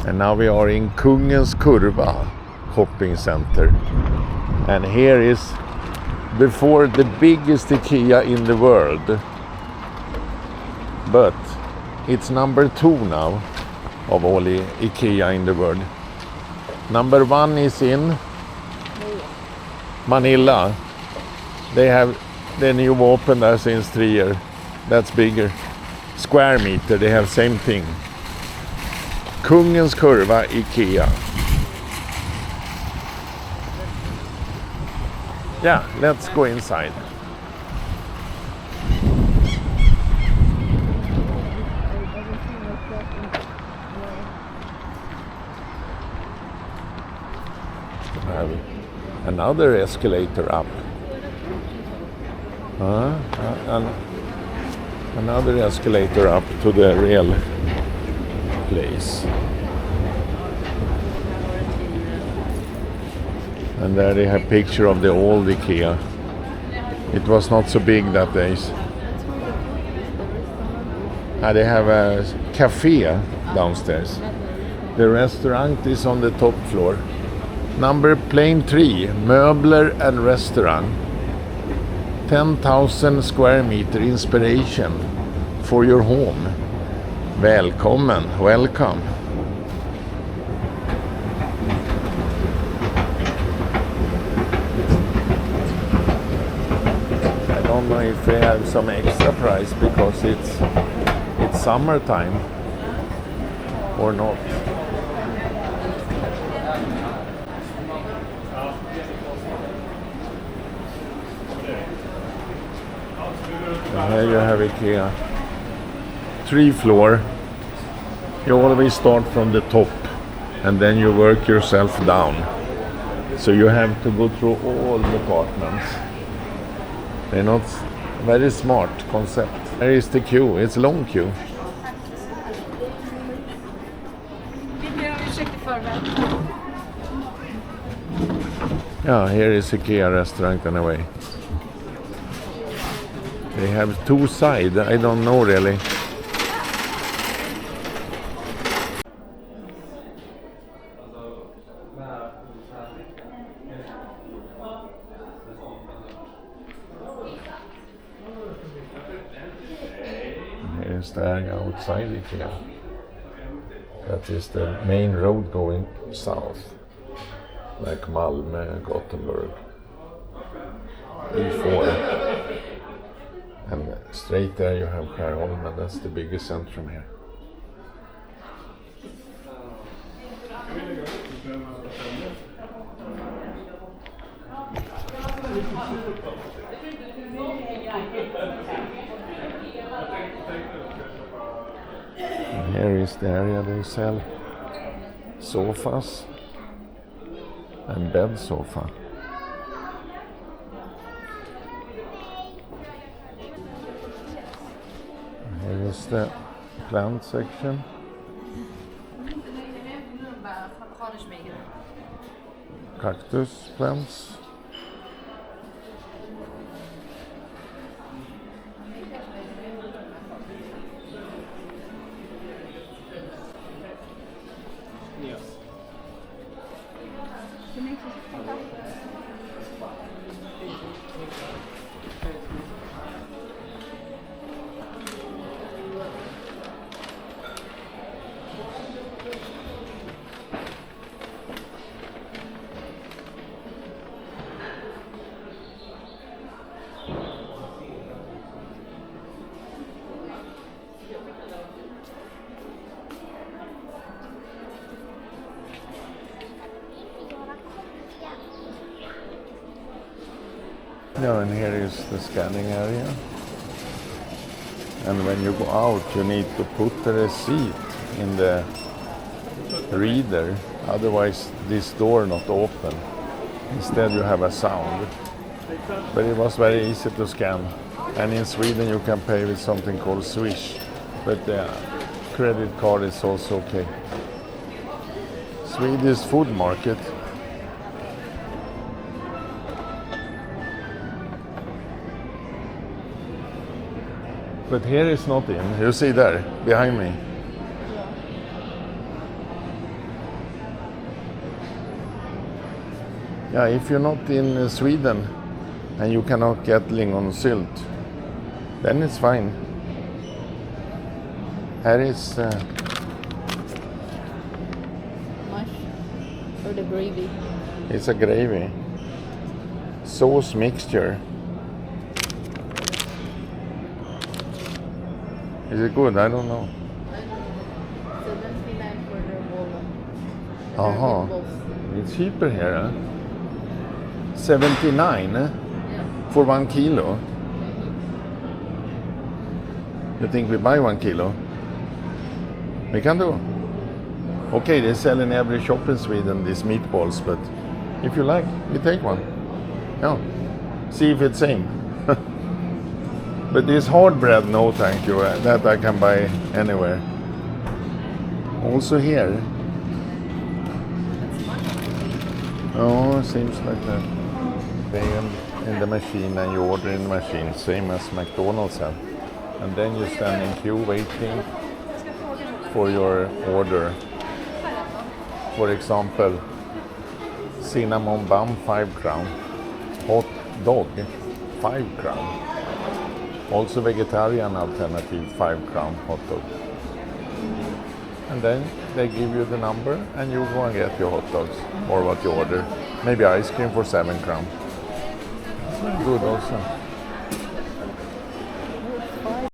And now we are in Kungens Kurva shopping center. And here is before the biggest Ikea in the world. But it's number 2 now of all the Ikea in the world. Number 1 is in Manila. They have the new open there since 3 years. That's bigger. Square meter, they have same thing. Kungens Kurva Ikea. Yeah, let's go inside. Another escalator up. Another escalator up to the real place. And there they have picture of the old Ikea. It was not so big that days. They have a cafe downstairs. The restaurant is on the top floor. Number plane 3, Möbler and Restaurant. 10,000 square meter inspiration for your home. Välkommen, welcome. I don't know if they have some extra price because it's summertime or not. And here you have Ikea. 3 floor. You always start from the top and then you work yourself down. So you have to go through all the apartments. They're not very smart concept. There is the queue. It's a long queue. Yeah, here is Ikea restaurant anyway. They have 2 sides. I don't know really. Here's the area outside Ikea. That is the main road going south, like Malmö, Gothenburg, E4. And straight there you have Skärholmen. That's the biggest centrum here. And here is the area they sell sofas and bed sofa. Here is the plant section. Cactus plants. Yeah, and here is the scanning area. And when you go out, you need to put the receipt in the reader. Otherwise, this door not open. Instead, you have a sound. But it was very easy to scan. And in Sweden, you can pay with something called Swish. But the credit card is also okay. Swedish food market. But here is not in. You see there, behind me. Yeah, if you're not in Sweden and you cannot get lingonsylt, then it's fine. Här is Mush or the gravy. it's a gravy. Sauce mixture. Is it good? I don't know. 79 for the bowl. Aha. It's cheaper here, huh? 79 Yeah. for 1 kilo. You think we buy 1 kilo? We can do. Okay, they sell in every shop in Sweden these meatballs, but if you like, you take one. Yeah. See if it's same. But this hard bread, no thank you. That I can buy anywhere. Also here. Oh, seems like that. Pay in the machine and you order in the machine, same as McDonald's have. And then you stand in queue waiting for your order. For example, cinnamon bun 5 crown, hot dog 5 crown. Also vegetarian alternative 5 crown hot dog. And then they give you the number and you go and get your hot dogs or what you order. Maybe ice cream for 7 crown. It's very good also.